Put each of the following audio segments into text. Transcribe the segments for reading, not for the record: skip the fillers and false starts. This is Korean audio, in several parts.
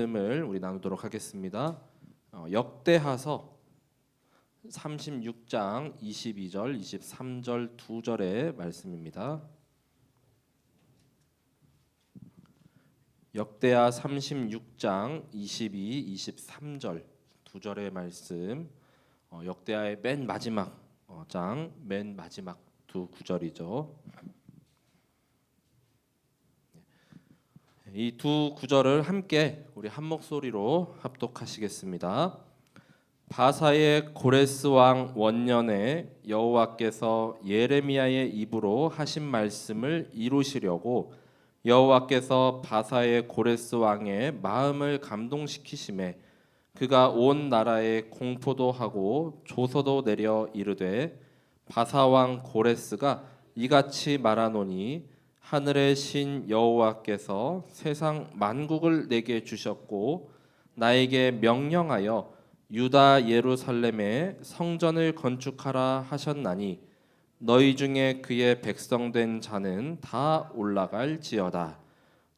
말씀을 우리 나누도록 하겠습니다. 역대하서 36장 22절, 23절 두 절의 말씀입니다. 역대하 36장 22, 23절 두 절의 말씀. 역대하의 맨 마지막 장, 맨 마지막 두 구절이죠. 이 두 구절을 함께 우리 한 목소리로 합독하시겠습니다. 바사의 고레스 왕 원년에 여호와께서 예레미야의 입으로 하신 말씀을 이루시려고 여호와께서 바사의 고레스 왕의 마음을 감동시키심에 그가 온 나라에 공포도 하고 조서도 내려 이르되 바사 왕 고레스가 이같이 말하노니 하늘의 신 여호와께서 세상 만국을 내게 주셨고 나에게 명령하여 유다 예루살렘에 성전을 건축하라 하셨나니 너희 중에 그의 백성된 자는 다 올라갈지어다.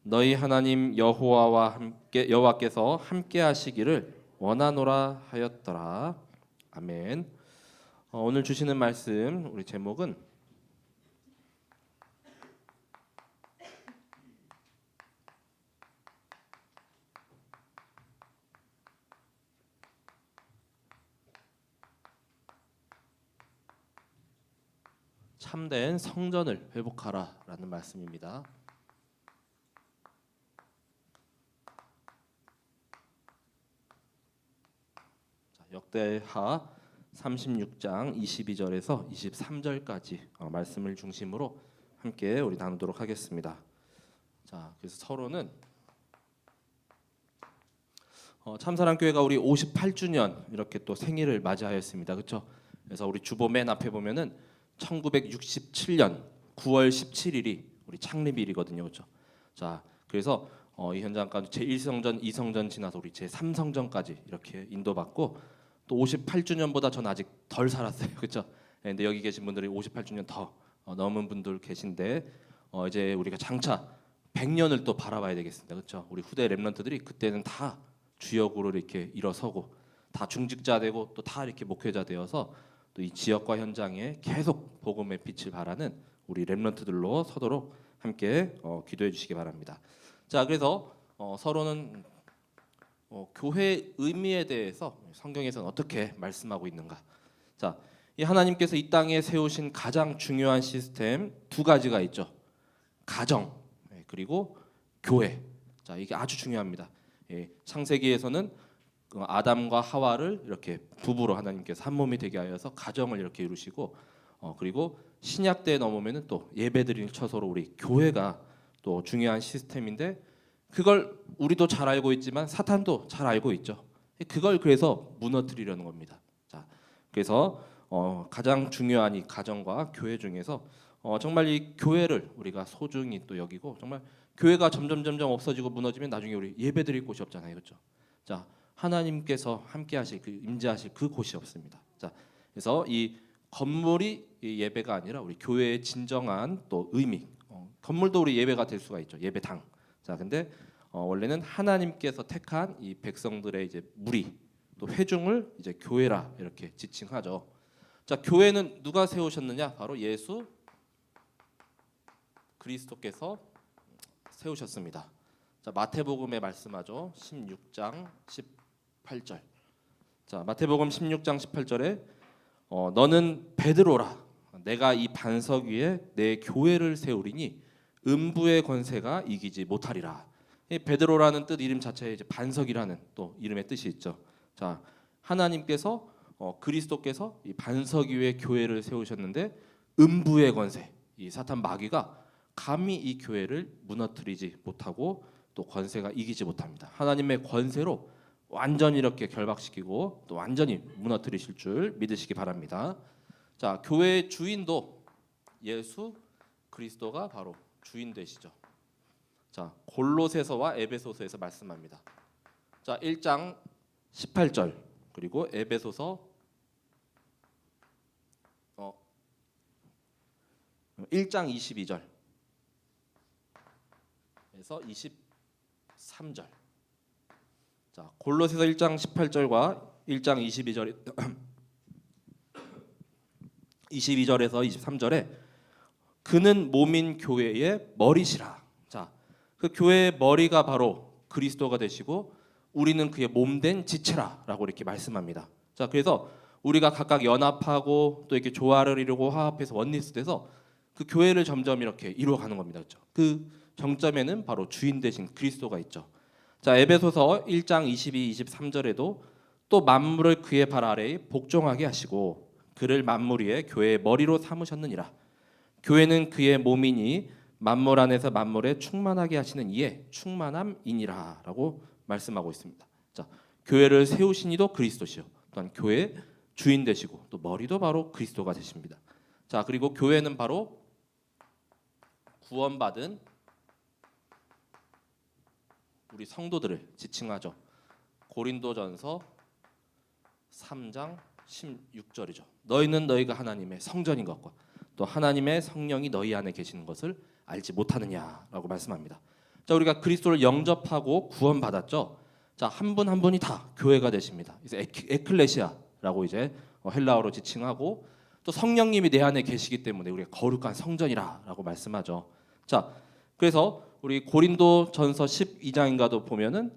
너희 하나님 여호와께서 함께 하시기를 원하노라 하였더라. 아멘. 오늘 주시는 말씀 우리 제목은 참된 성전을 회복하라라는 말씀입니다. 역대하 36장 22절에서 23절까지 말씀을 중심으로 함께 우리 나누도록 하겠습니다. 자, 그래서 서로는 참사랑교회가 우리 58주년 이렇게 또 생일을 맞이하였습니다. 그렇죠? 그래서 우리 주보 맨 앞에 보면은 1967년 9월 17일이 우리 창립일이거든요. 그렇죠? 자, 그래서 이 현장 가운데 제1성전, 2성전 지나서 우리 제3성전까지 이렇게 인도받고 또 58주년보다 전 아직 덜 살았어요. 그렇죠? 근데 여기 계신 분들이 58주년 더 넘은 분들 계신데 이제 우리가 장차 100년을 또 바라봐야 되겠습니다. 그렇죠? 우리 후대 렘넌트들이 그때는 다 주역으로 이렇게 일어서고 다 중직자 되고 또 다 이렇게 목회자 되어서 또 이 지역과 현장에 계속 복음의 빛을 발하는 우리 렘넌트들로 서도록 함께 기도해 주시기 바랍니다. 자, 그래서 서로는 교회의 의미에 대해서 성경에서는 어떻게 말씀하고 있는가? 자, 이 하나님께서 이 땅에 세우신 가장 중요한 시스템 두 가지가 있죠. 가정 그리고 교회. 자, 이게 아주 중요합니다. 창세기에서는 아담과 하와를 이렇게 부부로 하나님께서 한 몸이 되게 하여서 가정을 이렇게 이루시고 그리고 신약 때에 넘으면은 또 예배드릴 처소로 우리 교회가 또 중요한 시스템인데 그걸 우리도 잘 알고 있지만 사탄도 잘 알고 있죠. 그걸 그래서 무너뜨리려는 겁니다. 자, 그래서 가장 중요한 이 가정과 교회 중에서 정말 이 교회를 우리가 소중히 또 여기고 정말 교회가 점점 없어지고 무너지면 나중에 우리 예배드릴 곳이 없잖아요, 그렇죠? 자, 하나님께서 함께하실 그 임재하실 그 곳이 없습니다. 자, 그래서 이 건물이 예배가 아니라 우리 교회의 진정한 또 의미. 건물도 우리 예배가 될 수가 있죠, 예배당. 자, 근데 원래는 하나님께서 택한 이 백성들의 이제 무리 또 회중을 이제 교회라 이렇게 지칭하죠. 자, 교회는 누가 세우셨느냐? 바로 예수 그리스도께서 세우셨습니다. 자, 마태복음에 말씀하죠. 16장 18절. 자, 마태복음 16장 18절에 너는 베드로라. 내가 이 반석 위에 내 교회를 세우리니 음부의 권세가 이기지 못하리라. 이 베드로라는 뜻 이름 자체에 이제 반석이라는 또 이름의 뜻이 있죠. 자, 하나님께서 그리스도께서 이 반석 위에 교회를 세우셨는데 음부의 권세, 이 사탄 마귀가 감히 이 교회를 무너뜨리지 못하고 또 권세가 이기지 못합니다. 하나님의 권세로 완전히 이렇게 결박시키고 또 완전히 무너뜨리실 줄 믿으시기 바랍니다. 자, 교회의 주인도 예수 그리스도가 바로 주인 되시죠. 자, 골로새서와 에베소서에서 말씀합니다. 자, 1장 18절 그리고 에베소서 1장 22절 에서 23절. 자, 골로새서 1장 18절과 1장 22절 22절에서 23절에 그는 몸인 교회의 머리시라. 자, 그 교회의 머리가 바로 그리스도가 되시고 우리는 그의 몸된 지체라라고 이렇게 말씀합니다. 자, 그래서 우리가 각각 연합하고 또 이렇게 조화를 이루고 화합해서 원리스돼서 그 교회를 점점 이렇게 이루어가는 겁니다. 그렇죠? 그 정점에는 바로 주인 되신 그리스도가 있죠. 자, 에베소서 1장 22, 23절에도 또 만물을 그의 발 아래에 복종하게 하시고 그를 만물 위에 교회의 머리로 삼으셨느니라. 교회는 그의 몸이니 만물 안에서 만물에 충만하게 하시는 이에 충만함이니라라고 말씀하고 있습니다. 자, 교회를 세우신 이도 그리스도시요. 또한 교회의 주인 되시고 또 머리도 바로 그리스도가 되십니다. 자, 그리고 교회는 바로 구원받은 우리 성도들을 지칭하죠. 고린도전서 3장 16절이죠. 너희는 너희가 하나님의 성전인 것과 또 하나님의 성령이 너희 안에 계시는 것을 알지 못하느냐라고 말씀합니다. 자, 우리가 그리스도를 영접하고 구원받았죠. 자, 한 분 한 분이 다 교회가 되십니다. 그래서 에클레시아라고 이제 헬라어로 지칭하고 또 성령님이 내 안에 계시기 때문에 우리가 거룩한 성전이라고 말씀하죠. 자, 그래서 우리 고린도전서 12장인가도 보면은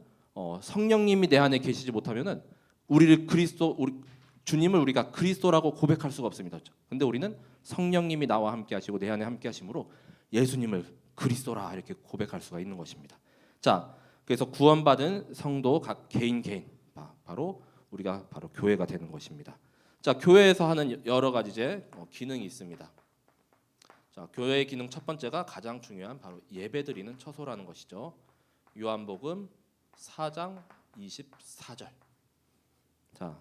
성령님이 내 안에 계시지 못하면은 우리 주님을 우리가 그리스도라고 고백할 수가 없습니다. 근데 우리는 성령님이 나와 함께 하시고 내 안에 함께 하심으로 예수님을 그리스도라 이렇게 고백할 수가 있는 것입니다. 자, 그래서 구원받은 성도 각 개인 바로 우리가 바로 교회가 되는 것입니다. 자, 교회에서 하는 여러 가지 이제 기능이 있습니다. 자, 교회의 기능 첫 번째가 가장 중요한 바로 예배드리는 처소라는 것이죠. 요한복음 4장 24절. 자,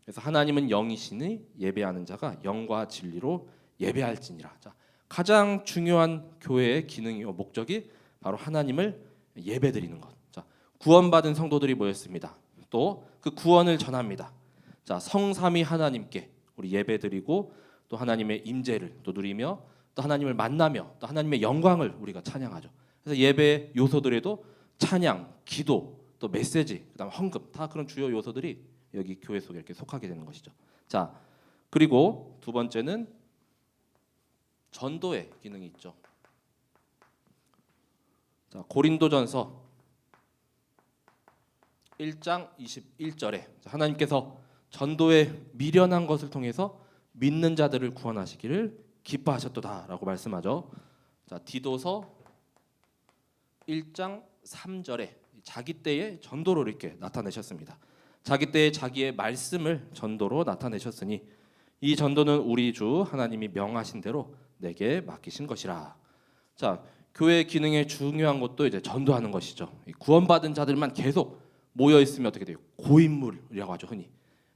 그래서 하나님은 영이시니 예배하는 자가 영과 진리로 예배할지니라. 자, 가장 중요한 교회의 기능이요 목적이 바로 하나님을 예배드리는 것. 자, 구원받은 성도들이 모였습니다. 또 그 구원을 전합니다. 자, 성삼위 하나님께 우리 예배드리고 또 하나님의 임재를 또 누리며 또 하나님을 만나며 또 하나님의 영광을 우리가 찬양하죠. 그래서 예배 요소들에도 찬양, 기도, 또 메시지, 그다음 헌금 다 그런 주요 요소들이 여기 교회 속에 이렇게 속하게 되는 것이죠. 자, 그리고 두 번째는 전도의 기능이 있죠. 자, 고린도전서 1장 21절에 하나님께서 전도에 미련한 것을 통해서 믿는 자들을 구원하시기를 기뻐하셨도다라고 말씀하죠. 자, 디도서 1장 3절에 자기 때의 전도로 이렇게 나타내셨습니다. 자기 때의 자기의 말씀을 전도로 나타내셨으니 이 전도는 우리 주 하나님이 명하신 대로 내게 맡기신 것이라. 자, 교회의 기능의 중요한 것도 이제 전도하는 것이죠. 구원받은 자들만 계속 모여 있으면 어떻게 돼요? 고인물이라고 하죠, 흔히.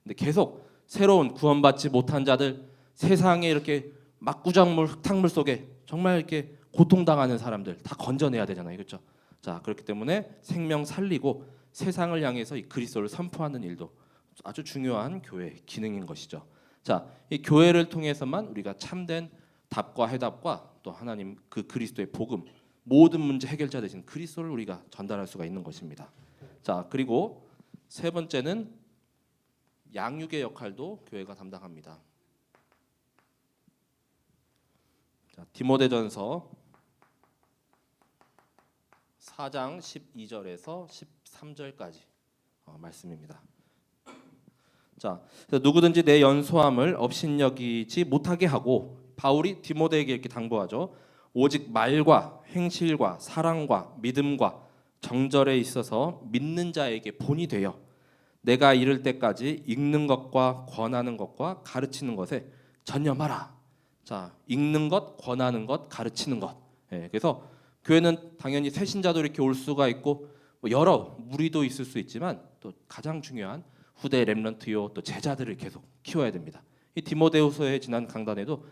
근데 계속 새로운 구원받지 못한 자들, 세상에 이렇게 막구정물, 흙탕물 속에 정말 이렇게 고통당하는 사람들 다 건져내야 되잖아요, 그렇죠? 자, 그렇기 때문에 생명 살리고 세상을 향해서 이 그리스도를 선포하는 일도 아주 중요한 교회의 기능인 것이죠. 자, 이 교회를 통해서만 우리가 참된 답과 해답과 또 하나님 그 그리스도의 복음, 모든 문제 해결자 되신 그리스도를 우리가 전달할 수가 있는 것입니다. 자, 그리고 세 번째는 양육의 역할도 교회가 담당합니다. 자, 디모데전서 4장 12절에서 13절까지 말씀입니다. 자, 누구든지 내 연소함을 업신여기지 못하게 하고 바울이 디모데에게 이렇게 당부하죠. 오직 말과 행실과 사랑과 믿음과 정절에 있어서 믿는 자에게 본이 되어 내가 이를 때까지 읽는 것과 권하는 것과 가르치는 것에 전념하라. 자, 읽는 것, 권하는 것, 가르치는 것. 예, 그래서 교회는 당연히 새신자도 이렇게 올 수가 있고 여러 무리도 있을 수 있지만 또 가장 중요한 후대 렘넌트요 또 제자들을 계속 키워야 됩니다. 이 디모데후서의 지난 강단에도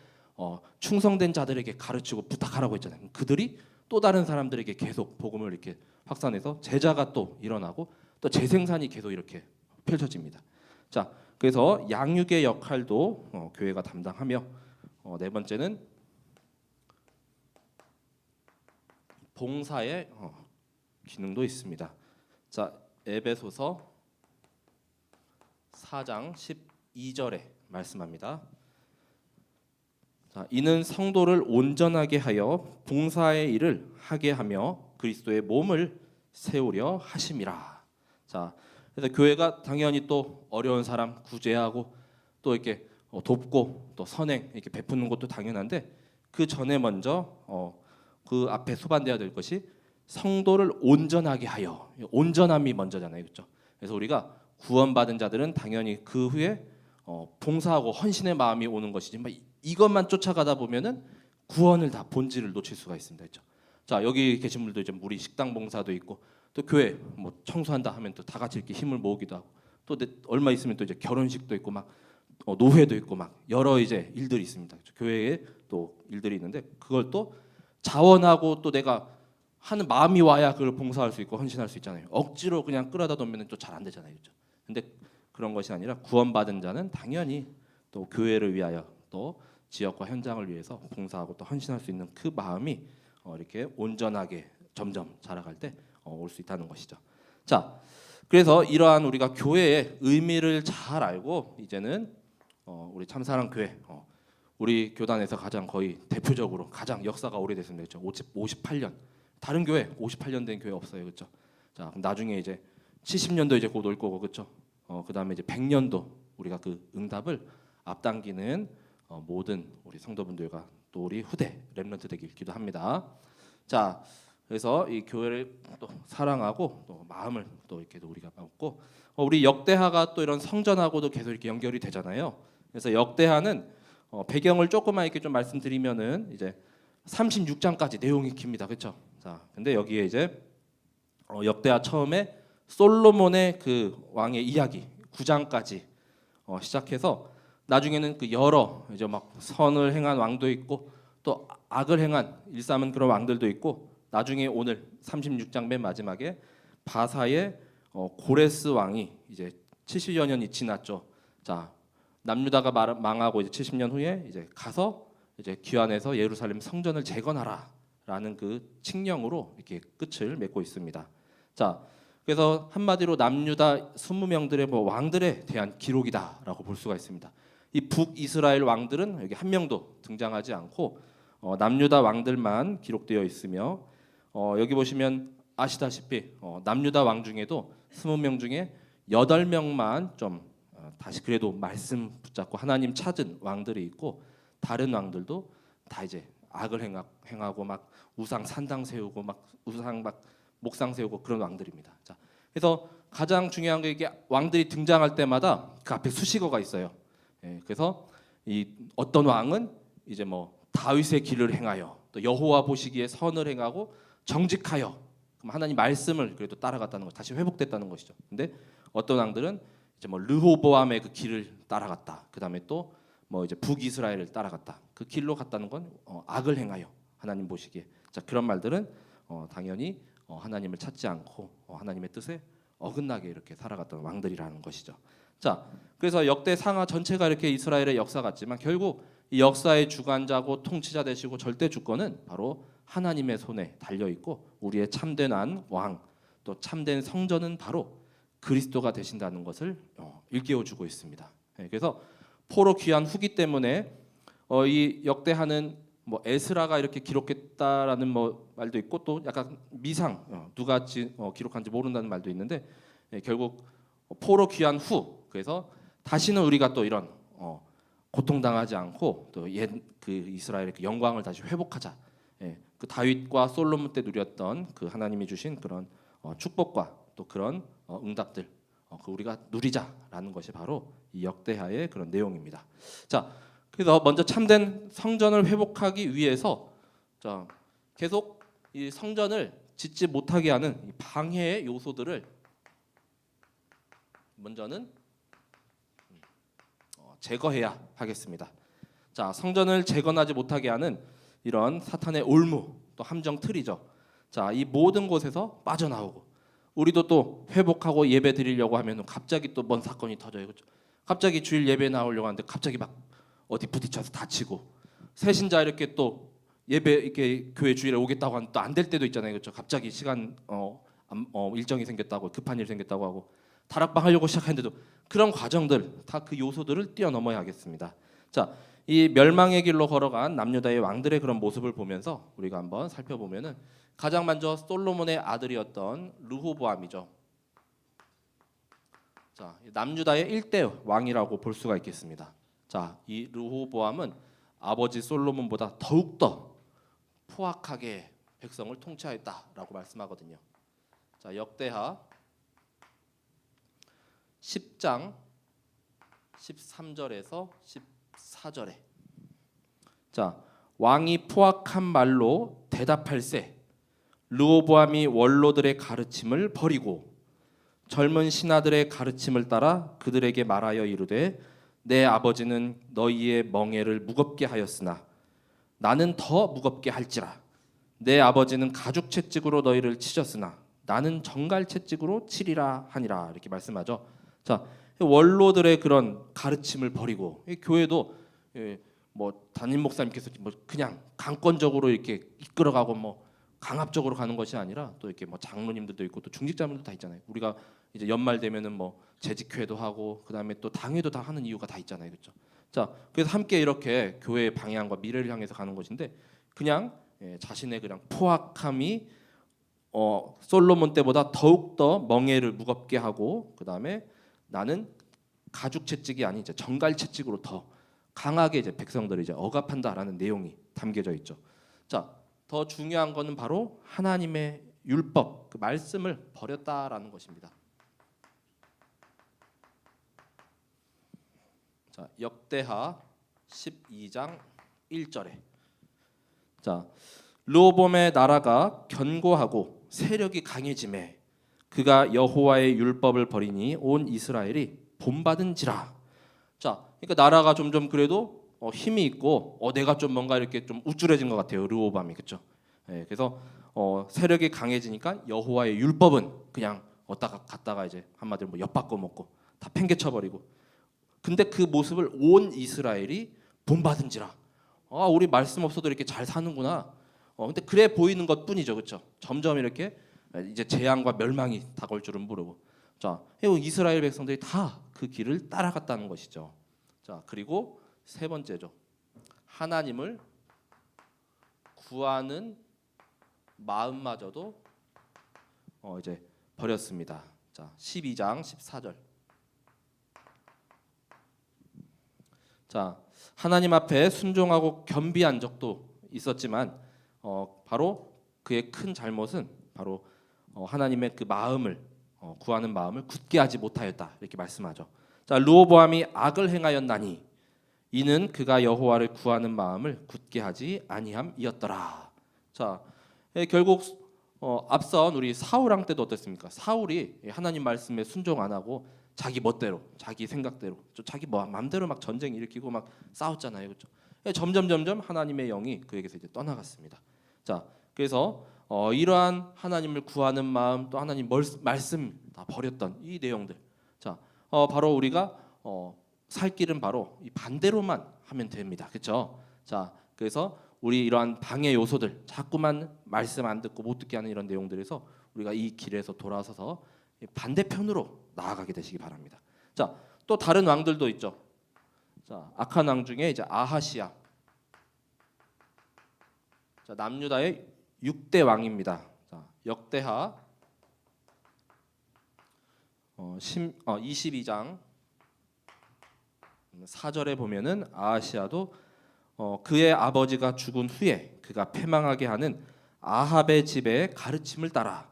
충성된 자들에게 가르치고 부탁하라고 했잖아요. 그들이 또 다른 사람들에게 계속 복음을 이렇게 확산해서 제자가 또 일어나고 또 재생산이 계속 이렇게 펼쳐집니다. 자, 그래서 양육의 역할도 교회가 담당하며 네 번째는 봉사의 기능도 있습니다. 자, 에베소서 4장 12절에 말씀합니다. 자, 이는 성도를 온전하게 하여 봉사의 일을 하게 하며 그리스도의 몸을 세우려 하심이라. 자, 그래서 교회가 당연히 또 어려운 사람 구제하고 또 이렇게 돕고 또 선행 이렇게 베푸는 것도 당연한데 그 전에 먼저 그 앞에 수반돼야 될 것이 성도를 온전하게 하여, 온전함이 먼저잖아요, 그렇죠? 그래서 우리가 구원받은 자들은 당연히 그 후에 봉사하고 헌신의 마음이 오는 것이지만 이것만 쫓아가다 보면은 구원을 다 본질을 놓칠 수가 있습니다, 그렇죠? 자, 여기 계신 분들도 이제 우리 식당 봉사도 있고 또 교회 뭐 청소한다 하면 또 다 같이 이렇게 힘을 모으기도 하고 또 얼마 있으면 또 이제 결혼식도 있고 막 노회도 있고 막 여러 이제 일들이 있습니다. 그렇죠? 교회에 또 일들이 있는데 그걸 또 자원하고 또 내가 하는 마음이 와야 그걸 봉사할 수 있고 헌신할 수 있잖아요. 억지로 그냥 끌어다 놓으면 또 잘 안 되잖아요, 그렇죠? 근데 그런 것이 아니라 구원받은 자는 당연히 또 교회를 위하여 또 지역과 현장을 위해서 봉사하고 또 헌신할 수 있는 그 마음이 이렇게 온전하게 점점 자라갈 때 올 수 있다는 것이죠. 자, 그래서 이러한 우리가 교회의 의미를 잘 알고 이제는 우리 참사랑 교회 우리 교단에서 가장 거의 대표적으로 가장 역사가 오래됐습니다. 그렇죠? 58년 다른 교회 58년 된 교회 없어요, 그렇죠? 자, 그럼 나중에 이제 70년도 이제 곧 올 거고, 그렇죠? 그다음에 이제 100년도 우리가 그 응답을 앞당기는 모든 우리 성도분들과 또 우리 후대 렘넌트 되길 기도합니다. 자, 그래서 이 교회를 또 사랑하고 또 마음을 또 이렇게 우리가 먹고 우리 역대하가 또 이런 성전하고도 계속 이렇게 연결이 되잖아요. 그래서 역대하는 배경을 조금만 이렇게 좀 말씀드리면은 이제 36장까지 내용이 깁니다, 그렇죠? 자, 근데 여기에 이제 역대하 처음에 솔로몬의 그 왕의 이야기 9장까지 시작해서 나중에는 그 여러 이제 막 선을 행한 왕도 있고 또 악을 행한 일삼은 그런 왕들도 있고 나중에 오늘 36장 맨 마지막에 바사의 고레스 왕이 이제 70여 년이 지났죠. 자, 남유다가 망하고 이제 70년 후에 이제 가서 이제 귀환해서 예루살렘 성전을 재건하라라는 그 칙령으로 이렇게 끝을 맺고 있습니다. 자, 그래서 한마디로 남유다 20명들의 뭐 왕들에 대한 기록이다라고 볼 수가 있습니다. 이 북이스라엘 왕들은 여기 한 명도 등장하지 않고 남유다 왕들만 기록되어 있으며 여기 보시면 아시다시피 남유다 왕 중에도 20명 중에 8명만 좀 다시 그래도 말씀 붙잡고 하나님 찾은 왕들이 있고 다른 왕들도 다 이제 악을 행하고 막 우상 산당 세우고 막 우상 막 목상 세우고 그런 왕들입니다. 자, 그래서 가장 중요한 게 이게 왕들이 등장할 때마다 그 앞에 수식어가 있어요. 예, 그래서 이 어떤 왕은 이제 뭐 다윗의 길을 행하여 또 여호와 보시기에 선을 행하고 정직하여 그럼 하나님 말씀을 그래도 따라갔다는 거 다시 회복됐다는 것이죠. 근데 어떤 왕들은 이제 뭐 르호보암의 그 길을 따라갔다. 그다음에 또 뭐 이제 북이스라엘을 따라갔다. 그 길로 갔다는 건 악을 행하여 하나님 보시기에 자 그런 말들은 당연히 하나님을 찾지 않고 하나님의 뜻에 어긋나게 이렇게 살아갔던 왕들이라는 것이죠. 자, 그래서 역대 상하 전체가 이렇게 이스라엘의 역사 같지만 결국 이 역사의 주관자고 통치자 되시고 절대 주권은 바로 하나님의 손에 달려 있고 우리의 참된 왕 또 참된 성전은 바로 그리스도가 되신다는 것을 일깨워 주고 있습니다. 그래서 포로 귀환 후기 때문에 이 역대하는 뭐 에스라가 이렇게 기록했다라는 뭐 말도 있고 또 약간 미상 누가 기록한지 모른다는 말도 있는데 결국 포로 귀환 후 그래서 다시는 우리가 또 이런 고통당하지 않고 또 옛 그 이스라엘의 그 영광을 다시 회복하자. 그 다윗과 솔로몬 때 누렸던 그 하나님이 주신 그런 축복과 또 그런 응답들 그 우리가 누리자라는 것이 바로 이 역대하의 그런 내용입니다. 자, 그래서 먼저 참된 성전을 회복하기 위해서 자, 계속 이 성전을 짓지 못하게 하는 이 방해의 요소들을 먼저는 제거해야 하겠습니다. 자, 성전을 재건하지 못하게 하는 이런 사탄의 올무 또 함정 틀이죠. 자, 이 모든 곳에서 빠져나오고 우리도 또 회복하고 예배 드리려고 하면 갑자기 또 뭔 사건이 터져요. 그렇죠? 갑자기 주일 예배 나오려고 하는데 갑자기 막 어디 부딪혀서 다치고 새신자 이렇게 또 예배 이렇게 교회 주일에 오겠다고 하면 또 안 될 때도 있잖아요. 그렇죠? 갑자기 시간 일정이 생겼다고 급한 일 생겼다고 하고 다락방 하려고 시작했는데도 그런 과정들 다 그 요소들을 뛰어넘어야 하겠습니다. 자, 이 멸망의 길로 걸어간 남유다의 왕들의 그런 모습을 보면서 우리가 한번 살펴보면은 가장 먼저 솔로몬의 아들이었던 르호보암이죠. 자, 남유다의 1대 왕이라고 볼 수가 있겠습니다. 자, 이 르호보암은 아버지 솔로몬보다 더욱더 포악하게 백성을 통치하였다라고 말씀하거든요. 자, 역대하 10장 13절에서 14절에 자, 왕이 포악한 말로 대답할세 르호보암이 원로들의 가르침을 버리고 젊은 신하들의 가르침을 따라 그들에게 말하여 이르되 내 아버지는 너희의 멍에를 무겁게 하였으나 나는 더 무겁게 할지라 내 아버지는 가죽 채찍으로 너희를 치셨으나 나는 정갈 채찍으로 치리라 하니라 이렇게 말씀하죠. 자, 원로들의 그런 가르침을 버리고 교회도 뭐 담임 목사님께서 뭐 그냥 강권적으로 이렇게 이끌어가고 뭐 강압적으로 가는 것이 아니라 또 이렇게 뭐 장로님들도 있고 또 중직자분들도 다 있잖아요. 우리가 이제 연말 되면은 뭐 재직회도 하고 그다음에 또 당회도 다 하는 이유가 다 있잖아요, 그렇죠? 자, 그래서 함께 이렇게 교회의 방향과 미래를 향해서 가는 것인데 그냥 자신의 그냥 포악함이 솔로몬 때보다 더욱 더 멍에를 무겁게 하고 그다음에 나는 가죽 채찍이 아닌 이제 정갈 채찍으로 더 강하게 이제 백성들을 이제 억압한다라는 내용이 담겨져 있죠. 자, 더 중요한 것은 바로 하나님의 율법, 그 말씀을 버렸다라는 것입니다. 자, 역대하 12장 1절에 자, 르호보암의 나라가 견고하고 세력이 강해지매 그가 여호와의 율법을 버리니 온 이스라엘이 본받은지라. 자, 그러니까 나라가 점점 그래도 힘이 있고 내가 좀 뭔가 이렇게 좀 우쭐해진 것 같아요. 르호보암이 그렇죠. 그래서 세력이 강해지니까 여호와의 율법은 그냥 어디다가 갔다가 이제 한마디로 뭐 엿바꿔 먹고 다 팽개쳐 버리고. 근데 그 모습을 온 이스라엘이 본받은지라. 우리 말씀 없어도 이렇게 잘 사는구나. 근데 그래 보이는 것뿐이죠, 그렇죠? 점점 이렇게 이제 재앙과 멸망이 다가올 줄은 모르고. 자, 이스라엘 백성들이 다 그 길을 따라갔다는 것이죠. 자, 그리고 세 번째죠. 하나님을 구하는 마음마저도 이제 버렸습니다. 자, 12장 14절. 자, 하나님 앞에 순종하고 겸비한 적도 있었지만 바로 그의 큰 잘못은 바로 하나님의 그 마음을 구하는 마음을 굳게 하지 못하였다 이렇게 말씀하죠. 자, 르호보암이 악을 행하였나니 이는 그가 여호와를 구하는 마음을 굳게 하지 아니함이었더라. 자, 결국 앞선 우리 사울 왕 때도 어땠습니까? 사울이 하나님 말씀에 순종 안 하고 자기 멋대로, 자기 생각대로, 자기 마음대로 막 전쟁 일으키고 막 싸웠잖아요, 그렇죠? 점점 하나님의 영이 그에게서 이제 떠나갔습니다. 자, 그래서 이러한 하나님을 구하는 마음 또 하나님 말씀 다 버렸던 이 내용들. 자, 바로 우리가 살 길은 바로 이 반대로만 하면 됩니다, 그렇죠? 자, 그래서 우리 이러한 방해 요소들 자꾸만 말씀 안 듣고 못 듣게 하는 이런 내용들에서 우리가 이 길에서 돌아서서 반대편으로 나아가게 되시기 바랍니다. 자, 또 다른 왕들도 있죠. 자, 악한 왕 중에 이제 아하시야. 자, 남유다의 6대 왕입니다. 자, 역대하 22장 4절에 보면은 아하시야도 그의 아버지가 죽은 후에 그가 패망하게 하는 아합의 집의 가르침을 따라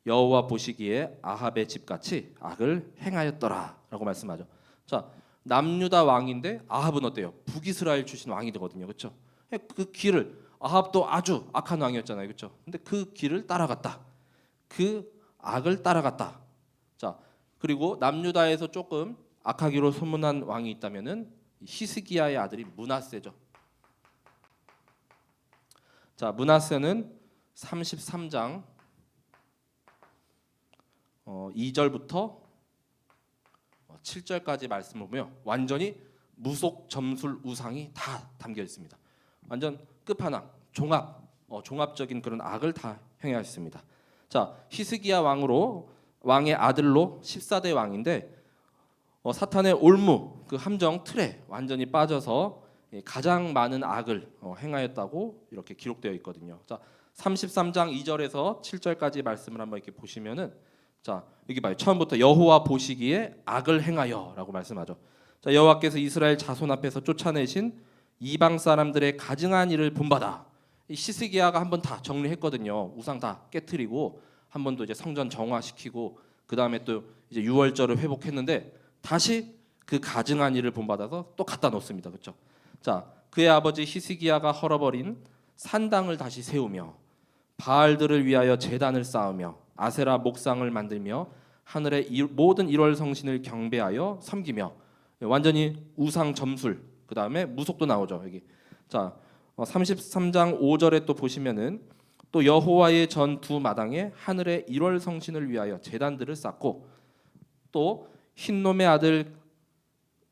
여호와 보시기에 아합의 집같이 악을 행하였더라라고 말씀하죠. 자, 남유다 왕인데 아합은 어때요? 북이스라엘 출신 왕이 되거든요, 그렇죠? 그 길을 아합도 아주 악한 왕이었잖아요, 그렇죠? 근데 그 길을 따라갔다. 그 악을 따라갔다. 자, 그리고 남유다에서 조금 악하기로 소문난 왕이 있다면은 히스기야의 아들이 므낫세죠. 자, 므낫세는 33장 2절부터 7절까지 말씀을 보면 완전히 무속 점술 우상이 다 담겨 있습니다. 완전 끝판왕, 종합적인 그런 악을 다 행하였습니다. 자, 히스기야 왕의 아들로 14대 왕인데 사탄의 올무 그 함정 틀에 완전히 빠져서 가장 많은 악을 행하였다고 이렇게 기록되어 있거든요. 자, 33장 2절에서 7절까지 말씀을 한번 이렇게 보시면은 자, 여기 봐요. 처음부터 여호와 보시기에 악을 행하여라고 말씀하죠. 자, 여호와께서 이스라엘 자손 앞에서 쫓아내신 이방 사람들의 가증한 일을 본받아. 이 시스기야가 한번 다 정리했거든요. 우상 다 깨트리고 한 번 더 이제 성전 정화시키고 그 다음에 또 이제 유월절을 회복했는데 다시 그 가증한 일을 본받아서 또 갖다 놓습니다. 그렇죠? 자, 그의 아버지 히스기야가 헐어버린 산당을 다시 세우며 바알들을 위하여 제단을 쌓으며 아세라 목상을 만들며 하늘의 모든 일월 성신을 경배하여 섬기며 완전히 우상 점술 그 다음에 무속도 나오죠 여기. 자, 33장 5절에 또 보시면은 또 여호와의 전 두 마당에 하늘의 일월 성신을 위하여 제단들을 쌓고 또 흰놈의 아들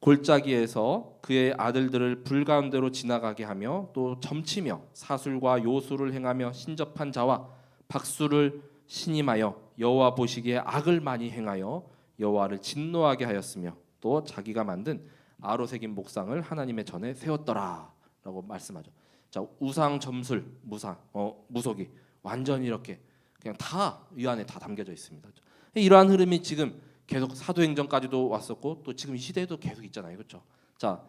골짜기에서 그의 아들들을 불 가운데로 지나가게 하며 또 점치며 사술과 요술을 행하며 신접한 자와 박수를 신임하여 여호와 보시기에 악을 많이 행하여 여호와를 진노하게 하였으며 또 자기가 만든 아로새긴 목상을 하나님의 전에 세웠더라라고 말씀하죠. 자, 우상 점술 무속이 완전히 이렇게 그냥 다 이 안에 다 담겨져 있습니다. 이러한 흐름이 지금 계속 사도행전까지도 왔었고 또 지금 이 시대에도 계속 있잖아요, 그렇죠? 자,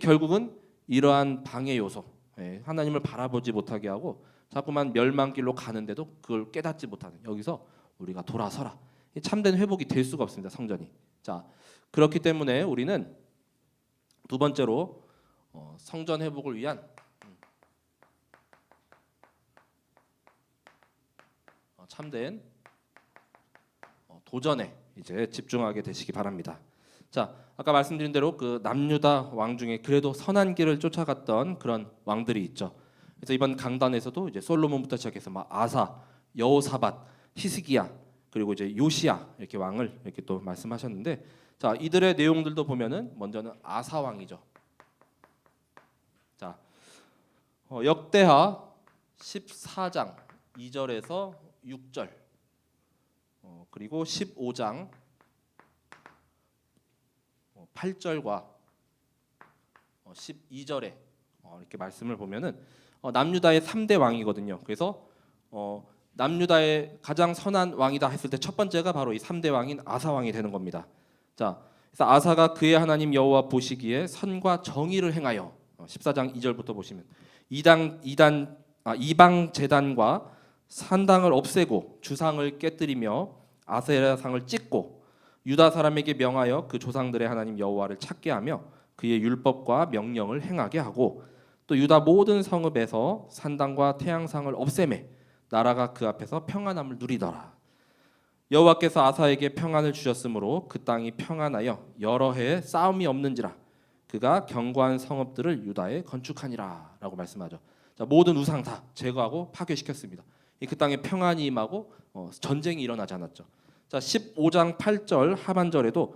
결국은 이러한 방해 요소, 하나님을 바라보지 못하게 하고 자꾸만 멸망길로 가는데도 그걸 깨닫지 못하는 여기서 우리가 돌아서라. 참된 회복이 될 수가 없습니다, 성전이. 자, 그렇기 때문에 우리는 두 번째로 성전 회복을 위한 참된 도전에 이제 집중하게 되시기 바랍니다. 자, 아까 말씀드린 대로 그 남유다 왕 중에 그래도 선한 길을 쫓아갔던 그런 왕들이 있죠. 그래서 이번 강단에서도 이제 솔로몬부터 시작해서 막 아사, 여호사밧, 히스기야 그리고 이제 요시야 이렇게 왕을 이렇게 또 말씀하셨는데 자, 이들의 내용들도 보면은 먼저는 아사 왕이죠. 자, 역대하 14장 2절에서 6절 그리고 15장 8절과 12절에 이렇게 말씀을 보면은 남유다의 3대 왕이거든요. 그래서 남유다의 가장 선한 왕이다 했을 때 첫 번째가 바로 이 3대 왕인 아사 왕이 되는 겁니다. 자, 그래서 아사가 그의 하나님 여호와 보시기에 선과 정의를 행하여 14장 2절부터 보시면 이방 제단과 산당을 없애고 주상을 깨뜨리며 아세라상을 찢고 유다 사람에게 명하여 그 조상들의 하나님 여호와를 찾게 하며 그의 율법과 명령을 행하게 하고 또 유다 모든 성읍에서 산당과 태양상을 없애매 나라가 그 앞에서 평안함을 누리더라. 여호와께서 아사에게 평안을 주셨으므로 그 땅이 평안하여 여러 해에 싸움이 없는지라 그가 견고한 성읍들을 유다에 건축하니라라고 말씀하죠. 자, 모든 우상 다 제거하고 파괴시켰습니다. 그 땅에 평안이 임하고 전쟁이 일어나지 않았죠. 자, 15장 8절 하반절에도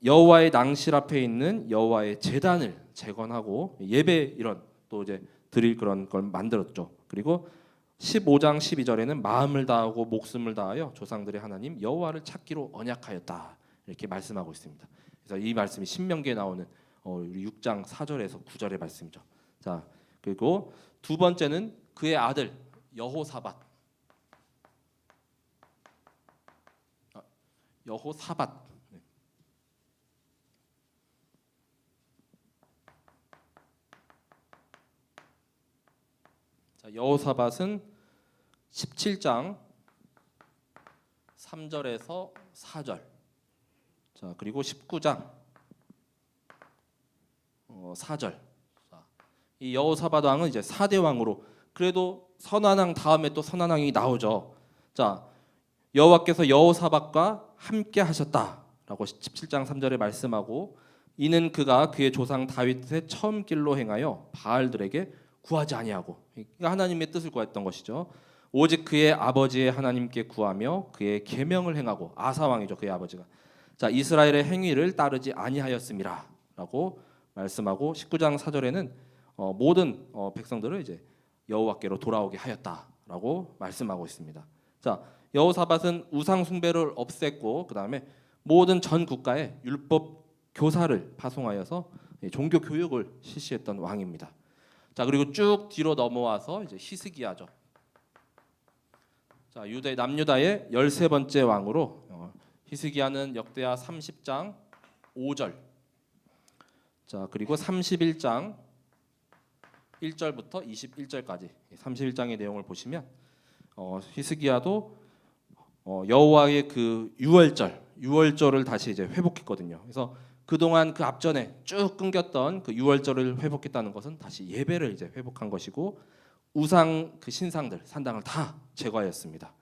여호와의 낭실 앞에 있는 여호와의 제단을 재건하고 예배 이런 또 이제 드릴 그런 걸 만들었죠. 그리고 15장 12절에는 마음을 다하고 목숨을 다하여 조상들의 하나님 여호와를 찾기로 언약하였다 이렇게 말씀하고 있습니다. 그래서 이 말씀이 신명기에 나오는 우리 6장 4절에서 9절의 말씀이죠. 자, 그리고 두 번째는 그의 아들 여호사밧. 네. 자, 여호사밧은 17장 3절에서 4절. 자, 그리고 19장 4절. 자, 이 여호사밧 왕은 이제 4대 왕으로 그래도 선한 왕 다음에 또 선한 왕이 나오죠. 자, 여호와께서 여호사밧과 함께 하셨다라고 17장 3절에 말씀하고 이는 그가 그의 조상 다윗의 처음 길로 행하여 바알들에게 구하지 아니하고 그러니까 하나님의 뜻을 구했던 것이죠. 오직 그의 아버지의 하나님께 구하며 그의 계명을 행하고 아사 왕이죠. 그의 아버지가. 자, 이스라엘의 행위를 따르지 아니하였음이라라고 말씀하고 19장 4절에는 모든 백성들을 이제 여호와께로 돌아오게 하였다라고 말씀하고 있습니다. 자, 여호사밧은 우상 숭배를 없앴고 그다음에 모든 전 국가에 율법 교사를 파송하여서 종교 교육을 실시했던 왕입니다. 자, 그리고 쭉 뒤로 넘어와서 이제 히스기야죠. 자, 남유다의 13번째 왕으로 히스기야는 역대하 30장 5절. 자, 그리고 31장 1절부터 21절까지 31장의 내용을 보시면 히스기야도 여호와의 그 유월절을 다시 이제 회복했거든요. 그래서 그동안 그 앞전에 쭉 끊겼던 그 유월절을 회복했다는 것은 다시 예배를 이제 회복한 것이고 우상 그 신상들 산당을 다 제거하였습니다.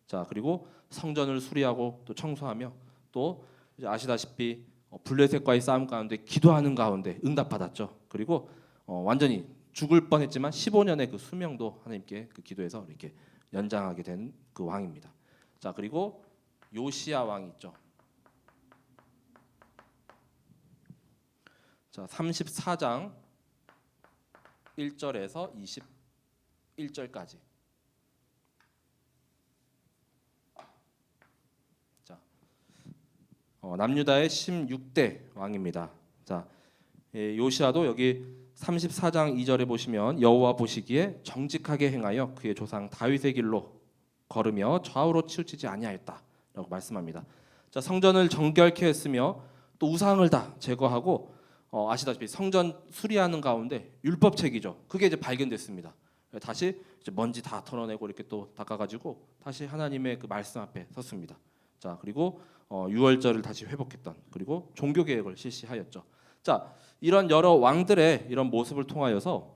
자, 그리고 성전을 수리하고 또 청소하며 또 이제 아시다시피 블레셋과의 싸움 가운데 기도하는 가운데 응답받았죠. 그리고 완전히 죽을 뻔했지만 15년의 그 수명도 하나님께 그 기도해서 이렇게 연장하게 된 그 왕입니다. 자, 그리고 요시야 왕이 있죠. 자, 34장 1절에서 21절까지. 자, 남유다의 16대 왕입니다. 자, 요시야도 여기 34장 2절에 보시면 여호와 보시기에 정직하게 행하여 그의 조상 다윗의 길로 걸으며 좌우로 치우치지 아니하였다라고 말씀합니다. 자, 성전을 정결케 했으며 또 우상을 다 제거하고 아시다시피 성전 수리하는 가운데 율법책이죠. 그게 이제 발견됐습니다. 다시 이제 먼지 다 털어내고 이렇게 또 닦아가지고 다시 하나님의 그 말씀 앞에 섰습니다. 자, 그리고 유월절을 다시 회복했던 그리고 종교 개혁을 실시하였죠. 자, 이런 여러 왕들의 이런 모습을 통하여서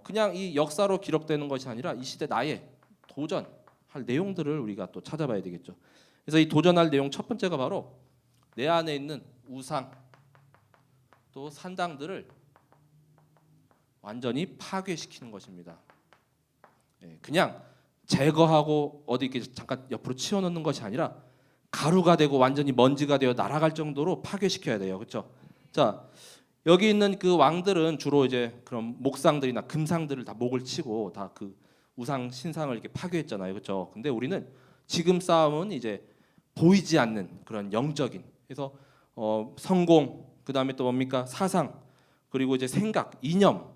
그냥 이 역사로 기록되는 것이 아니라 이 시대 나의 도전할 내용들을 우리가 또 찾아봐야 되겠죠. 그래서 이 도전할 내용 첫 번째가 바로 내 안에 있는 우상 또 산당들을 완전히 파괴시키는 것입니다. 그냥 제거하고 어디 이렇게 잠깐 옆으로 치워놓는 것이 아니라 가루가 되고 완전히 먼지가 되어 날아갈 정도로 파괴시켜야 돼요. 그렇죠? 자, 여기 있는 그 왕들은 주로 이제 그런 목상들이나 금상들을 다 목을 치고 다 그 우상 신상을 이렇게 파괴했잖아요. 그렇죠? 근데 우리는 지금 싸움은 이제 보이지 않는 그런 영적인. 그래서 성공, 그다음에 또 뭡니까? 사상, 그리고 이제 생각, 이념.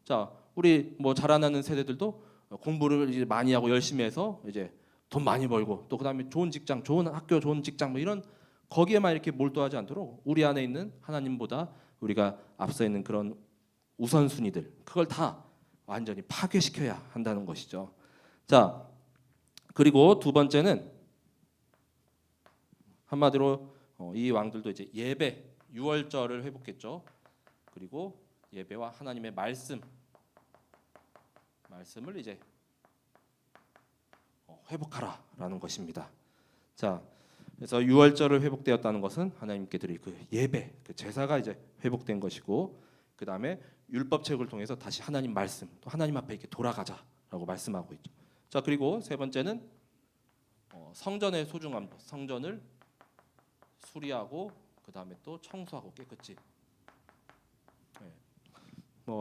자, 우리 뭐 자라나는 세대들도 공부를 이제 많이 하고 열심히 해서 이제 돈 많이 벌고 또 그다음에 좋은 직장, 좋은 학교, 좋은 직장 뭐 이런 거기에만 이렇게 몰두하지 않도록 우리 안에 있는 하나님보다 우리가 앞서 있는 그런 우선순위들 그걸 다 완전히 파괴시켜야 한다는 것이죠. 자, 그리고 두 번째는 한마디로 이 왕들도 이제 예배, 유월절을 회복했죠. 그리고 예배와 하나님의 말씀을 이제 회복하라라는 것입니다. 자, 그래서 유월절을 회복되었다는 것은 하나님께 드릴 그 예배, 그 제사가 이제 회복된 것이고, 그 다음에 율법책을 통해서 다시 하나님 말씀, 또 하나님 앞에 이렇게 돌아가자라고 말씀하고 있죠. 자, 그리고 세 번째는 성전의 소중함, 성전을 수리하고 그 다음에 또 청소하고 깨끗이.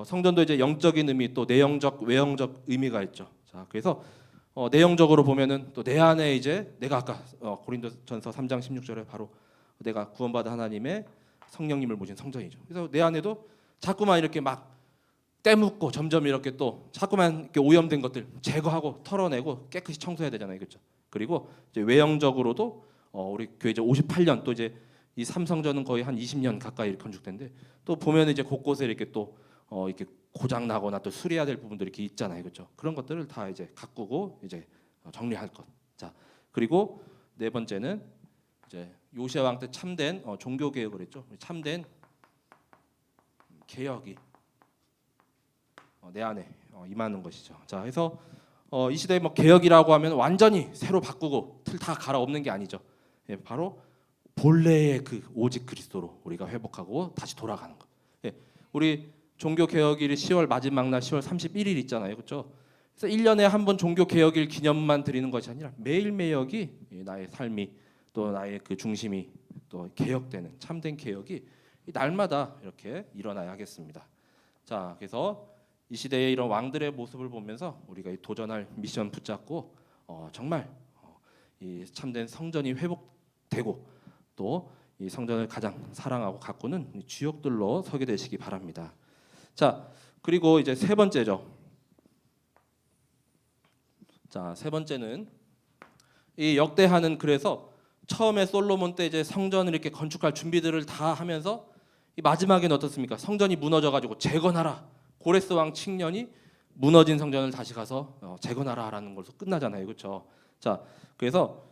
성전도 이제 영적인 의미, 또 내영적, 외형적 의미가 있죠. 자, 그래서 내용적으로 보면은 또 내 안에 이제 내가 아까 고린도전서 3장 16절에 바로 내가 구원받은 하나님의 성령님을 모신 성전이죠. 그래서 내 안에도 자꾸만 이렇게 막 때묻고 점점 이렇게 또 자꾸만 이렇게 오염된 것들 제거하고 털어내고 깨끗이 청소해야 되잖아요, 그렇죠? 그리고 이제 외형적으로도 우리 교회 이제 58년 또 이제 이 삼성전은 거의 한 20년 가까이 건축된데 또 보면 이제 곳곳에 이렇게 또 이렇게 고장 나거나 또 수리해야 될 부분들이 이렇게 있잖아요, 그렇죠? 그런 것들을 다 이제 가꾸고 이제 정리할 것. 자, 그리고 네 번째는 이제 요시야 왕 때 참된 종교 개혁을 했죠. 참된 개혁이 내 안에 임하는 것이죠. 자, 그래서 이 시대에 뭐 개혁이라고 하면 완전히 새로 바꾸고 틀 다 갈아엎는 게 아니죠. 예, 바로 본래의 그 오직 그리스도로 우리가 회복하고 다시 돌아가는 것. 예, 우리 종교 개혁일이 10월 마지막 날 10월 31일 있잖아요, 그렇죠? 그래서 1년에 한 번 종교 개혁일 기념만 드리는 것이 아니라 매일매일이 나의 삶이 또 나의 그 중심이 또 개혁되는 참된 개혁이 날마다 이렇게 일어나야 하겠습니다. 자, 그래서 이 시대의 이런 왕들의 모습을 보면서 우리가 이 도전할 미션 붙잡고 정말 이 참된 성전이 회복되고 또 이 성전을 가장 사랑하고 가꾸는 이 주역들로 서게 되시기 바랍니다. 자, 그리고 이제 세 번째죠. 자, 세 번째는 이 역대하는 그래서 처음에 솔로몬 때 이제 성전을 이렇게 건축할 준비들을 다 하면서 이 마지막에는 어떻습니까? 성전이 무너져가지고 재건하라. 고레스 왕 칙년이 무너진 성전을 다시 가서 재건하라라는 걸로 끝나잖아요, 그렇죠? 자, 그래서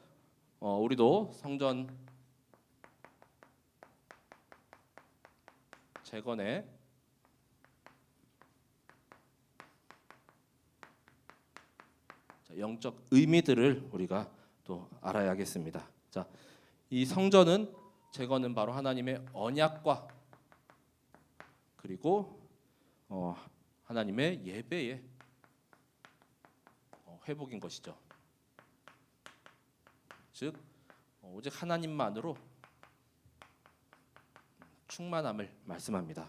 우리도 성전 재건의 영적 의미들을 우리가 또 알아야겠습니다. 자, 이 성전은 재건은 바로 하나님의 언약과 그리고 하나님의 예배의 회복인 것이죠. 즉 오직 하나님만으로 충만함을 말씀합니다.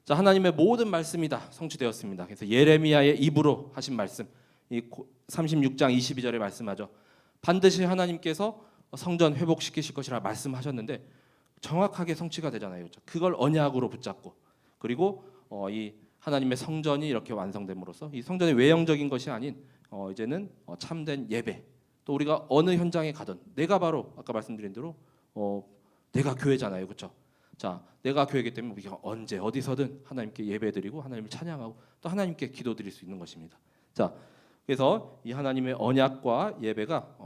자, 하나님의 모든 말씀이 다 성취되었습니다. 그래서 예레미야의 입으로 하신 말씀, 이 36장 22절에 말씀하죠. 반드시 하나님께서 성전 회복시키실 것이라 말씀하셨는데 정확하게 성취가 되잖아요. 그렇죠? 그걸 언약으로 붙잡고 그리고 이 하나님의 성전이 이렇게 완성됨으로써 이 성전이 외형적인 것이 아닌 이제는 참된 예배. 또 우리가 어느 현장에 가든 내가 바로 아까 말씀드린 대로 내가 교회잖아요. 그렇죠? 자, 내가 교회이기 때문에 우리가 언제 어디서든 하나님께 예배드리고 하나님을 찬양하고 또 하나님께 기도드릴 수 있는 것입니다. 자, 그래서 이 하나님의 언약과 예배가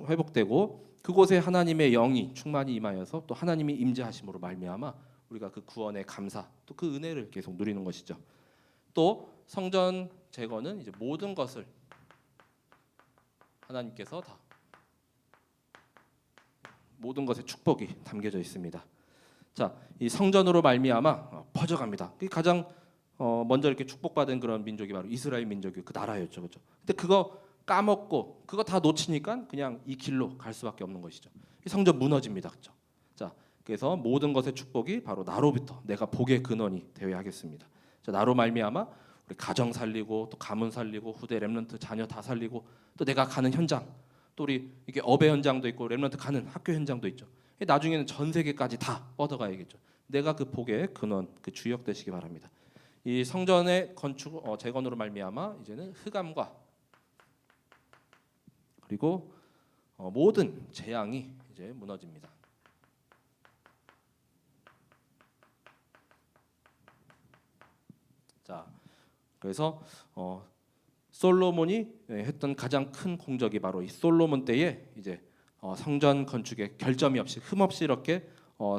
회복되고 그곳에 하나님의 영이 충만히 임하여서 또 하나님이 임재하심으로 말미암아 우리가 그 구원의 감사 또 그 은혜를 계속 누리는 것이죠. 또 성전 재건은 이제 모든 것을 하나님께서 다 모든 것의 축복이 담겨져 있습니다. 자, 이 성전으로 말미암아 퍼져갑니다. 가장 먼저 이렇게 축복받은 그런 민족이 바로 이스라엘 민족이 그 나라였죠, 그렇죠? 근데 그거 까먹고 그거 다 놓치니까 그냥 이 길로 갈 수밖에 없는 것이죠. 이 성전 무너집니다, 그렇죠? 자, 그래서 모든 것의 축복이 바로 나로부터 내가 복의 근원이 되어야 하겠습니다. 자, 나로 말미암아 우리 가정 살리고 또 가문 살리고 후대 렘넌트 자녀 다 살리고 또 내가 가는 현장 또 우리 이게 업의 현장도 있고 렘넌트 가는 학교 현장도 있죠. 나중에는 전 세계까지 다 뻗어가야겠죠. 내가 그 복의 근원, 그 주역 되시기 바랍니다. 이 성전의 건축 재건으로 말미암아 이제는 흑암과 그리고 모든 재앙이 이제 무너집니다. 자, 그래서 솔로몬이 했던 가장 큰 공적이 바로 이 솔로몬 때에 이제 성전 건축에 결점이 없이 흠 없이 이렇게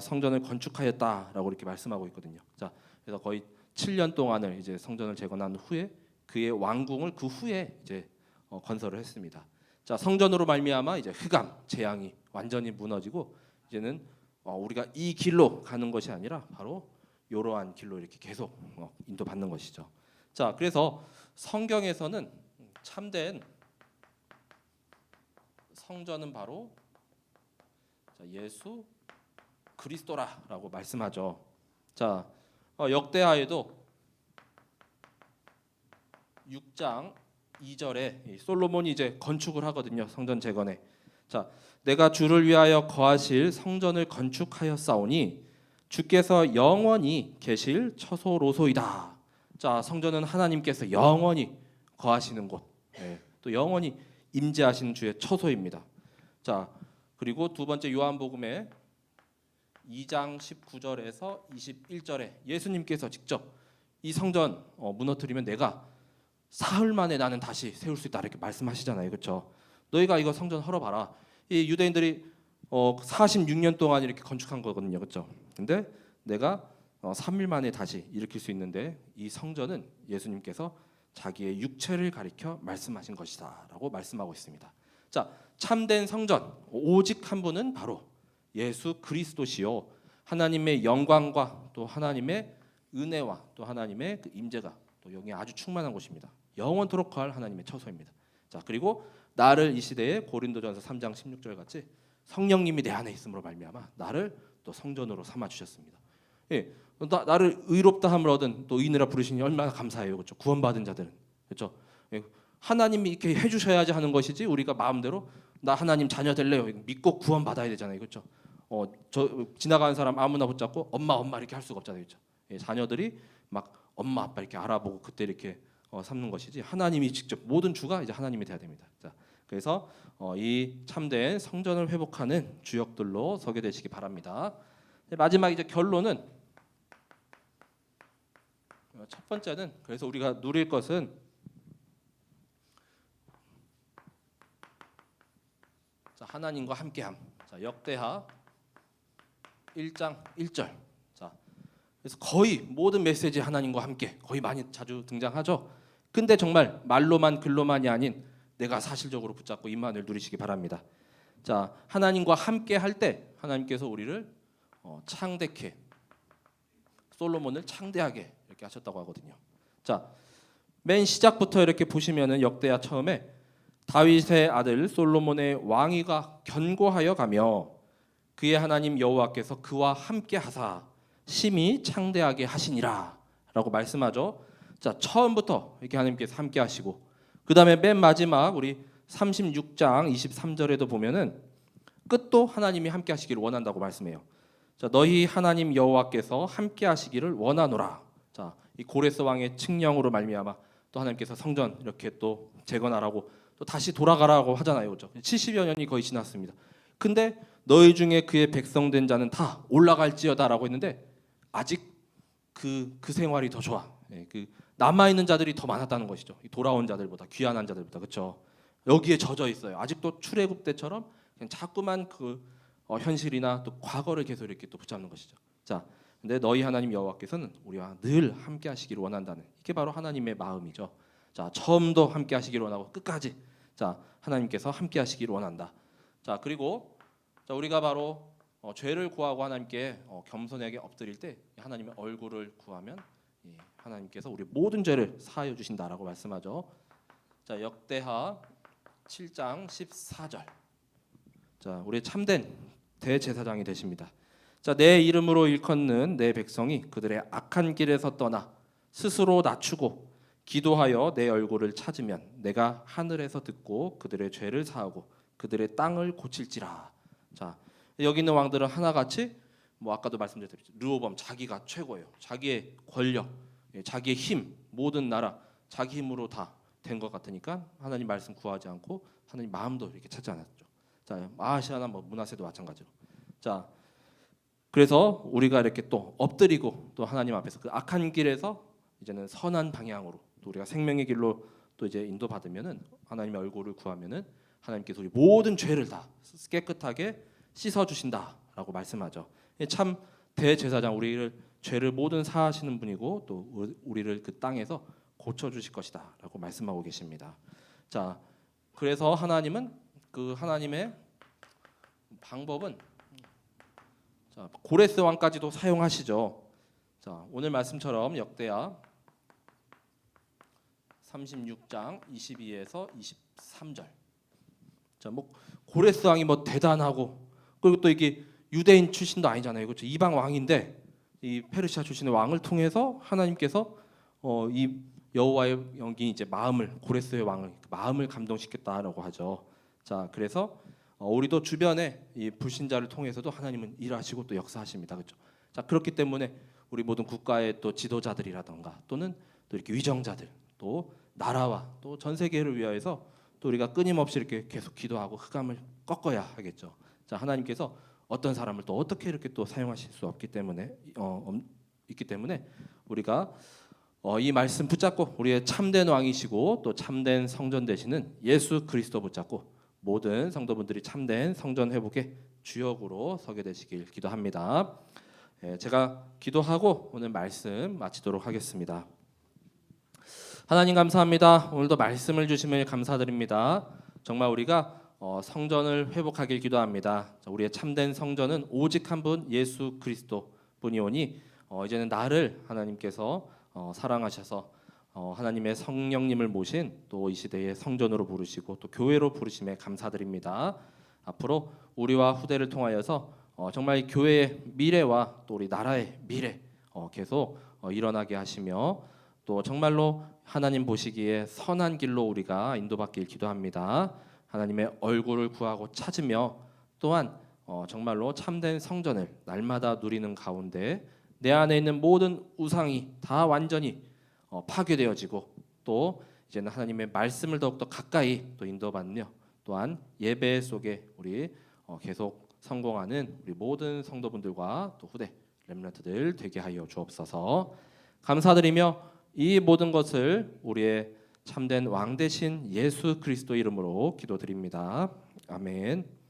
성전을 건축하였다라고 이렇게 말씀하고 있거든요. 자, 그래서 거의 7년 동안을 이제 성전을 재건한 후에 그의 왕궁을 그 후에 이제 건설을 했습니다. 자, 성전으로 말미암아 이제 흑암 재앙이 완전히 무너지고 이제는 우리가 이 길로 가는 것이 아니라 바로 이러한 길로 이렇게 계속 인도받는 것이죠. 자, 그래서 성경에서는 참된 성전은 바로 예수 그리스도라라고 말씀하죠. 자, 역대하에도 6장 2절에 솔로몬이 이제 건축을 하거든요. 성전 재건에. 자, 내가 주를 위하여 거하실 성전을 건축하였사오니 주께서 영원히 계실 처소로소이다. 자, 성전은 하나님께서 영원히 거하시는 곳, 또 영원히 임재하시는 주의 처소입니다. 자, 그리고 두 번째 요한복음에 2장 19절에서 21절에 예수님께서 직접 이 성전 무너뜨리면 내가 사흘 만에 나는 다시 세울 수 있다 이렇게 말씀하시잖아요, 그렇죠? 너희가 이거 성전 헐어봐라. 이 유대인들이 46년 동안 이렇게 건축한 거거든요, 그렇죠? 근데 내가 3일 만에 다시 일으킬 수 있는데 이 성전은 예수님께서 자기의 육체를 가리켜 말씀하신 것이다라고 말씀하고 있습니다. 자, 참된 성전 오직 한 분은 바로 예수 그리스도시요 하나님의 영광과 또 하나님의 은혜와 또 하나님의 그 임재가 또 여기 아주 충만한 곳입니다. 영원토록 거할 하나님의 처소입니다. 자, 그리고 나를 이 시대에 고린도전서 3장 16절 같이 성령님이 내 안에 있음으로 말미암아 나를 또 성전으로 삼아 주셨습니다. 예, 나를 의롭다 함을 얻은 또 의인이라 부르시니 얼마나 감사해요, 그렇죠? 구원받은 자들은, 그렇죠? 예, 하나님이 이렇게 해주셔야지 하는 것이지 우리가 마음대로 나 하나님 자녀 될래요 믿고 구원받아야 되잖아요, 그렇죠? 저 지나가는 사람 아무나 붙잡고 엄마 엄마 이렇게 할 수가 없잖아요, 그렇죠? 예, 자녀들이 막 엄마 아빠 이렇게 알아보고 그때 이렇게 삼는 것이지 하나님이 직접 모든 주가 이제 하나님이 돼야 됩니다. 자, 그래서 이 참된 성전을 회복하는 주역들로 서게 되시기 바랍니다. 마지막 이제 결론은 첫 번째는 그래서 우리가 누릴 것은 자, 하나님과 함께함. 자, 역대하 1장 1절. 자, 그래서 거의 모든 메시지 하나님과 함께 거의 많이 자주 등장하죠. 근데 정말 말로만 글로만이 아닌 내가 사실적으로 붙잡고 임만을 누리시기 바랍니다. 자, 하나님과 함께 할 때 하나님께서 우리를 창대케 솔로몬을 창대하게 이렇게 하셨다고 하거든요. 자, 맨 시작부터 이렇게 보시면은 역대하 처음에 다윗의 아들 솔로몬의 왕위가 견고하여 가며 그의 하나님 여호와께서 그와 함께 하사 심히 창대하게 하시니라라고 말씀하죠. 자, 처음부터 이렇게 하나님께서 함께 하시고 그다음에 맨 마지막 우리 36장 23절에도 보면은 끝도 하나님이 함께 하시기를 원한다고 말씀해요. 자, 너희 하나님 여호와께서 함께 하시기를 원하노라. 자, 이 고레스 왕의 칙령으로 말미암아 또 하나님께서 성전 이렇게 또 재건하라고 또 다시 돌아가라고 하잖아요, 그렇죠? 70여 년이 거의 지났습니다. 근데 너희 중에 그의 백성된 자는 다 올라갈지어다라고 했는데 아직 그 생활이 더 좋아. 예, 그 남아 있는 자들이 더 많았다는 것이죠. 돌아온 자들보다 귀환한 자들보다 그렇죠. 여기에 젖어 있어요. 아직도 출애굽 때처럼 그냥 자꾸만 그 현실이나 또 과거를 계속 이렇게 또 붙잡는 것이죠. 자, 근데 너희 하나님 여호와께서는 우리와 늘 함께 하시기를 원한다는 이게 바로 하나님의 마음이죠. 자, 처음도 함께 하시기를 원하고 끝까지 자, 하나님께서 함께 하시기를 원한다. 자, 그리고 자, 우리가 바로 죄를 구하고 하나님께 겸손하게 엎드릴 때 하나님의 얼굴을 구하면 하나님께서 우리 모든 죄를 사하여 주신다라고 말씀하죠. 자, 역대하 7장 14절. 자, 우리 참된 대제사장이 되십니다. 자, 내 이름으로 일컫는 내 백성이 그들의 악한 길에서 떠나 스스로 낮추고 기도하여 내 얼굴을 찾으면 내가 하늘에서 듣고 그들의 죄를 사하고 그들의 땅을 고칠지라. 자, 여기 있는 왕들은 하나같이 뭐 아까도 말씀드렸듯이 르호보암 자기가 최고예요. 자기의 권력, 자기의 힘, 모든 나라 자기 힘으로 다 된 것 같으니까 하나님 말씀 구하지 않고 하나님 마음도 이렇게 찾지 않았죠. 자, 아하시아나 뭐 므낫세도 마찬가지로. 자, 그래서 우리가 이렇게 또 엎드리고 또 하나님 앞에서 그 악한 길에서 이제는 선한 방향으로 또 우리가 생명의 길로 또 이제 인도받으면은 하나님의 얼굴을 구하면은 하나님께서 우리 모든 죄를 다 깨끗하게 씻어 주신다라고 말씀하죠. 참 대제사장 우리를 죄를 모든 사하시는 분이고 또 우리를 그 땅에서 고쳐 주실 것이다라고 말씀하고 계십니다. 자, 그래서 하나님은 그 하나님의 방법은 자, 고레스 왕까지도 사용하시죠. 자, 오늘 말씀처럼 역대하 36장 22에서 23절. 자, 뭐 고레스 왕이 뭐 대단하고 그리고 또 이게 유대인 출신도 아니잖아요. 그렇죠? 이방 왕인데 이 페르시아 출신의 왕을 통해서 하나님께서 이 여호와의 영이 이제 고레스의 왕을 마음을 감동시켰다라고 하죠. 자, 그래서 우리도 주변에 이 불신자를 통해서도 하나님은 일하시고 또 역사하십니다. 그렇죠? 자, 그렇기 때문에 우리 모든 국가의 또 지도자들이라던가 또는 또 이렇게 위정자들 또 나라와 또 전 세계를 위하여서 또 우리가 끊임없이 이렇게 계속 기도하고 흑암을 꺾어야 하겠죠. 자, 하나님께서 어떤 사람을 또 어떻게 이렇게 또 사용하실 수 없기 때문에 있기 때문에 우리가 이 말씀 붙잡고 우리의 참된 왕이시고 또 참된 성전 되시는 예수 그리스도 붙잡고 모든 성도분들이 참된 성전 회복의 주역으로 서게 되시길 기도합니다. 제가 기도하고 오늘 말씀 마치도록 하겠습니다. 하나님 감사합니다. 오늘도 말씀을 주심을 감사드립니다. 정말 우리가 성전을 회복하길 기도합니다. 우리의 참된 성전은 오직 한 분 예수 그리스도 뿐이오니 이제는 나를 하나님께서 사랑하셔서 하나님의 성령님을 모신 또 이 시대의 성전으로 부르시고 또 교회로 부르심에 감사드립니다. 앞으로 우리와 후대를 통하여서 정말 이 교회의 미래와 또 우리 나라의 미래 계속 일어나게 하시며 또 정말로 하나님 보시기에 선한 길로 우리가 인도받길 기도합니다. 하나님의 얼굴을 구하고 찾으며 또한 정말로 참된 성전을 날마다 누리는 가운데 내 안에 있는 모든 우상이 다 완전히 파괴되어지고 또 이제는 하나님의 말씀을 더욱더 가까이 또 인도받으며 또한 예배 속에 우리 계속 성공하는 우리 모든 성도분들과 또 후대 렘넌트들 되게 하여 주옵소서. 감사드리며 이 모든 것을 우리의 참된 왕 되신 예수 그리스도 이름으로 기도드립니다. 아멘.